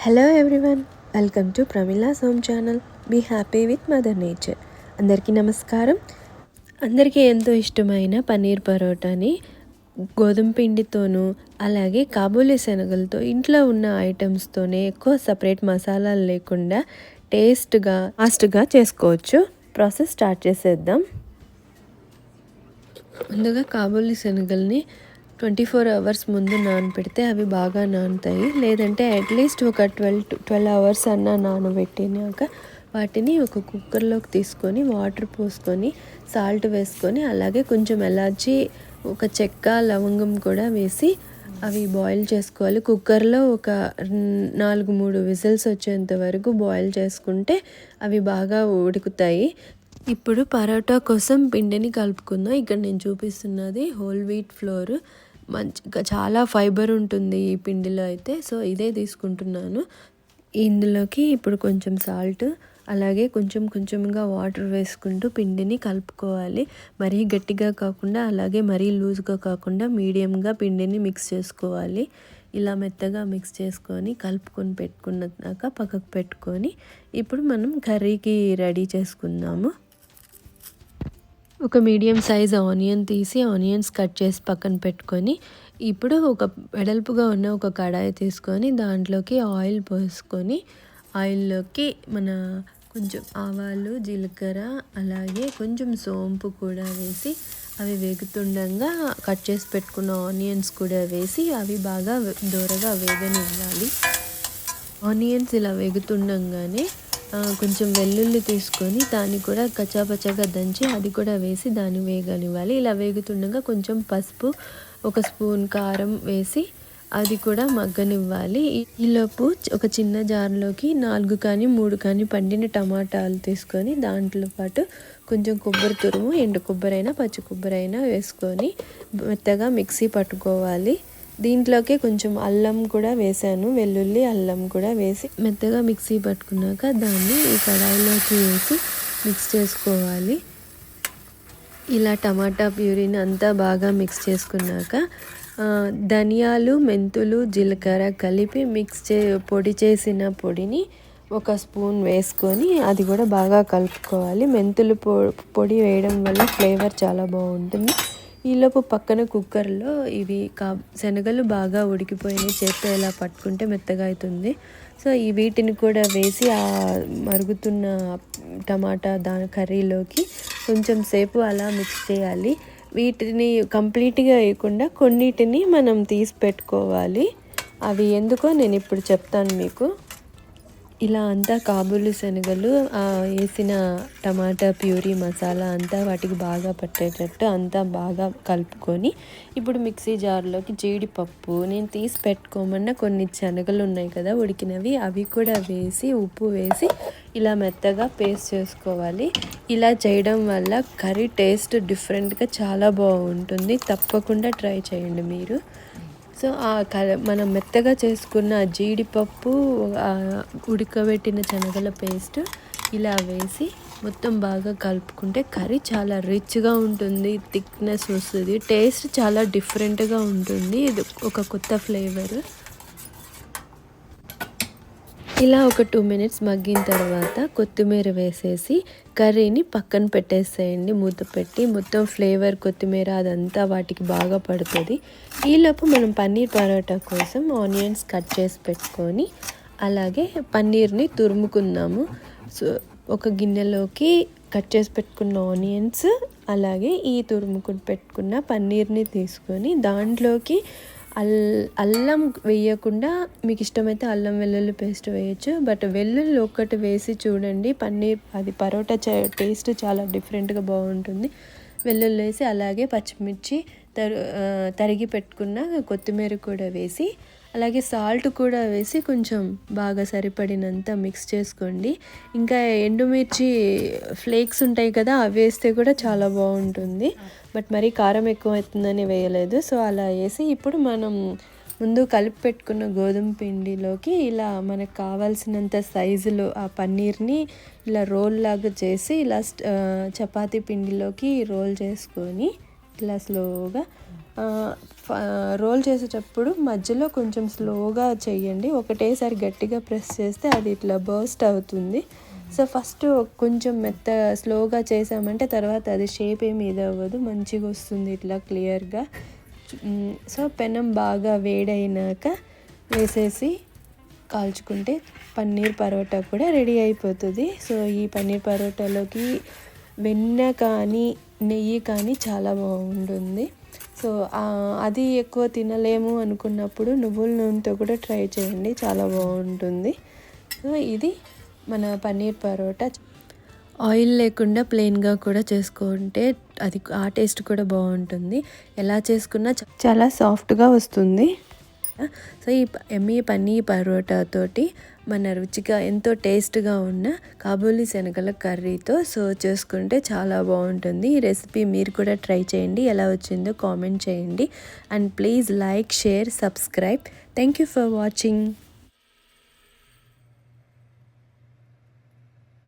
Hello everyone, welcome to Pramila's home channel. Be happy with mother nature. అందరికీ నమస్కారం. అందరికీ ఎంతో ఇష్టమైన పన్నీర్ పరోటాని గోధుమ పిండితోనూ అలాగే కాబూలీ శనగలతో ఇంట్లో ఉన్న ఐటమ్స్తోనే ఎక్కువ సపరేట్ మసాలాలు లేకుండా టేస్ట్గా ఫాస్ట్గా చేసుకోవచ్చు. ప్రాసెస్ స్టార్ట్ చేసేద్దాం. ముందుగా కాబూలీ శనగల్ని 24 అవర్స్ ముందు నానబెడితే అవి బాగా నానుతాయి. లేదంటే అట్లీస్ట్ ఒక 12 అవర్స్ అన్నా నానబెట్టినాక వాటిని ఒక కుక్కర్లోకి తీసుకొని వాటర్ పోసుకొని సాల్ట్ వేసుకొని అలాగే కొంచెం ఎలాచి ఒక చెక్క లవంగం కూడా వేసి అవి బాయిల్ చేసుకోవాలి. కుక్కర్లో ఒక 4-3 విజిల్స్ వచ్చేంత వరకు బాయిల్ చేసుకుంటే అవి బాగా ఉడుకుతాయి. ఇప్పుడు పరోటా కోసం పిండిని కలుపుకుందాం. ఇక్కడ నేను చూపిస్తున్నది హోల్ వీట్ ఫ్లోర్. మంచిగా చాలా ఫైబర్ ఉంటుంది ఈ పిండిలో అయితే. సో ఇదే తీసుకుంటున్నాను. ఇందులోకి ఇప్పుడు కొంచెం సాల్ట్ అలాగే కొంచెంగా వాటర్ వేసుకుంటూ పిండిని కలుపుకోవాలి. మరీ గట్టిగా కాకుండా అలాగే మరీ లూజ్గా కాకుండా మీడియంగా పిండిని మిక్స్ చేసుకోవాలి. ఇలా మెత్తగా మిక్స్ చేసుకొని కలుపుకొని పెట్టుకున్నాక పక్కకు పెట్టుకొని ఇప్పుడు మనం కర్రీకి రెడీ చేసుకుందాము. ఒక మీడియం సైజ్ ఆనియన్ తీసి ఆనియన్స్ కట్ చేసి పక్కన పెట్టుకొని ఇప్పుడు ఒక వెడల్పుగా ఉన్న ఒక కడాయి తీసుకొని దాంట్లోకి ఆయిల్ పోసుకొని ఆయిల్లోకి మన కొంచెం ఆవాలు జీలకర్ర అలాగే కొంచెం సోంపు కూడా వేసి అవి వేగుతుండగా కట్ చేసి పెట్టుకున్న ఆనియన్స్ కూడా వేసి అవి బాగా దూరగా వేగనివ్వాలి. ఆనియన్స్ ఇలా వేగుతుండగానే కొంచెం వెల్లుల్లి తీసుకొని దాన్ని కూడా కచ్చాపచ్చాగా దంచి అది కూడా వేసి దాన్ని వేగనివ్వాలి. ఇలా వేగుతుండగా కొంచెం పసుపు, 1 స్పూన్ కారం వేసి అది కూడా మగ్గనివ్వాలి. ఈలోపు ఒక చిన్న జార్లోకి 4 కానీ 3 కానీ పండిన టమాటాలు తీసుకొని దాంట్లో పాటు కొంచెం కొబ్బరి తురుము, ఎండు కొబ్బరి అయినా పచ్చి కొబ్బరి అయినా వేసుకొని మెత్తగా మిక్సీ పట్టుకోవాలి. దీంట్లోకి కొంచెం అల్లం కూడా వేసాను, వెల్లుల్లి అల్లం కూడా వేసి మెత్తగా మిక్సీ పట్టుకున్నాక దాన్ని ఈ కడాయిలోకి వేసి మిక్స్ చేసుకోవాలి. ఇలా టమాటా ప్యూరీని అంతా బాగా మిక్స్ చేసుకున్నాక ధనియాలు, మెంతులు, జీలకర్ర కలిపి పొడి చేసిన పొడిని 1 స్పూన్ వేసుకొని అది కూడా బాగా కలుపుకోవాలి. మెంతులు పొడి వేయడం వల్ల ఫ్లేవర్ చాలా బాగుంటుంది. ఈలోపు పక్కన కుక్కర్లో ఇవి శనగలు బాగా ఉడికిపోయినాయి, చేత్తో ఇలా పట్టుకుంటే మెత్తగా అవుతుంది. సో వీటిని కూడా వేసి ఆ మరుగుతున్న టమాటా కర్రీలోకి కొంచెం సేపు అలా మిక్స్ చేయాలి. వీటిని కంప్లీట్గా వేయకుండా కొన్నిటిని మనం తీసి పెట్టుకోవాలి. అవి ఎందుకో నేను ఇప్పుడు చెప్తాను మీకు. ఇలా అంతా కాబూలీ శనగలు వేసిన టమాటా ప్యూరీ మసాలా అంతా వాటికి బాగా పట్టేటట్టు అంతా బాగా కలుపుకొని ఇప్పుడు మిక్సీ జార్లోకి జీడిపప్పు, నేను తీసి పెట్టుకోమన్న కొన్ని శనగలు ఉన్నాయి కదా ఉడికినవి, అవి కూడా వేసి ఉప్పు వేసి ఇలా మెత్తగా పేస్ట్ చేసుకోవాలి. ఇలా చేయడం వల్ల కర్రీ టేస్ట్ డిఫరెంట్గా చాలా బాగుంటుంది. తప్పకుండా ట్రై చేయండి మీరు. సో మనం మెత్తగా చేసుకున్న జీడిపప్పు, ఉడకబెట్టిన శనగల పేస్ట్ ఇలా వేసి మొత్తం బాగా కలుపుకుంటే కర్రీ చాలా రిచ్గా ఉంటుంది, థిక్నెస్ వస్తుంది, టేస్ట్ చాలా డిఫరెంట్గా ఉంటుంది. ఇది ఒక కొత్త ఫ్లేవర్. ఇలా ఒక 2 మినిట్స్ మగ్గిన తర్వాత కొత్తిమీర వేసేసి కర్రీని పక్కన పెట్టేసేయండి. మూత పెట్టి మొత్తం ఫ్లేవర్ కొత్తిమీర అదంతా వాటికి బాగా పడుతుంది. ఈలోపు మనం పన్నీర్ పరోటా కోసం ఆనియన్స్ కట్ చేసి పెట్టుకొని అలాగే పన్నీర్ని తురుముకుందాము. సో ఒక గిన్నెలోకి కట్ చేసి పెట్టుకున్న ఆనియన్స్ అలాగే ఈ తురుముకుని పెట్టుకున్న పన్నీర్ని తీసుకొని దాంట్లోకి అల్లం వేయకుండా మీకు ఇష్టమైతే అల్లం వెల్లుల్లి పేస్ట్ వేయచ్చు. బట్ వెల్లుల్లి ఒక్కటి వేసి చూడండి, పన్నీర్ అది పరోటా టేస్ట్ చాలా డిఫరెంట్గా బాగుంటుంది. వెల్లుల్లి వేసి అలాగే పచ్చిమిర్చి తరిగి పెట్టుకున్న కొత్తిమీర కూడా వేసి అలాగే సాల్ట్ కూడా వేసి కొంచెం బాగా సరిపడినంత మిక్స్ చేసుకోండి. ఇంకా ఎండుమిర్చి ఫ్లేక్స్ ఉంటాయి కదా, అవి వేస్తే కూడా చాలా బాగుంటుంది. బట్ మరీ కారం ఎక్కువ అవుతుందని వేయలేదు. సో అలా వేసి ఇప్పుడు మనం ముందు కలిపి పెట్టుకున్న గోధుమ పిండిలోకి ఇలా మనకు కావాల్సినంత సైజులో ఆ పన్నీర్ని ఇలా రోల్ లాగా చేసి ఇలా చపాతీ పిండిలోకి రోల్ చేసుకొని ఇలా స్లోగా రోల్ చేసేటప్పుడు మధ్యలో కొంచెం స్లోగా చేయండి. ఒకటేసారి గట్టిగా ప్రెస్ చేస్తే అది ఇట్లా బర్స్ట్ అవుతుంది. సో ఫస్ట్ కొంచెం స్లోగా చేసామంటే తర్వాత అది షేప్ ఏమి ఇది అవ్వదు, మంచిగా వస్తుంది ఇట్లా క్లియర్గా. సో పెనం బాగా వేడైనాక వేసేసి కాల్చుకుంటే పన్నీర్ పరోటా కూడా రెడీ అయిపోతుంది. సో ఈ పన్నీర్ పరోటాలోకి వెన్న కానీ నెయ్యి కానీ చాలా బాగుంటుంది. సో అది ఎక్కువ తినలేము అనుకున్నప్పుడు నువ్వుల నూనెతో కూడా ట్రై చేయండి, చాలా బాగుంటుంది. సో ఇది మన పన్నీర్ పరోటా. ఆయిల్ లేకుండా ప్లెయిన్గా కూడా చేసుకుంటే అది ఆ టేస్ట్ కూడా బాగుంటుంది. ఎలా చేసుకున్నా చాలా సాఫ్ట్గా వస్తుంది. సో ఈ ఎమ్మీ పన్నీర్ పరోటాతోటి మన రుచిగా ఎంతో టేస్ట్గా ఉన్న కాబూలీ శనగల కర్రీతో సర్వ్ చేసుకుంటే చాలా బాగుంటుంది. ఈ రెసిపీ మీరు కూడా ట్రై చేయండి, ఎలా వచ్చిందో కామెంట్ చేయండి. And please like, share, subscribe. Thank you for watching.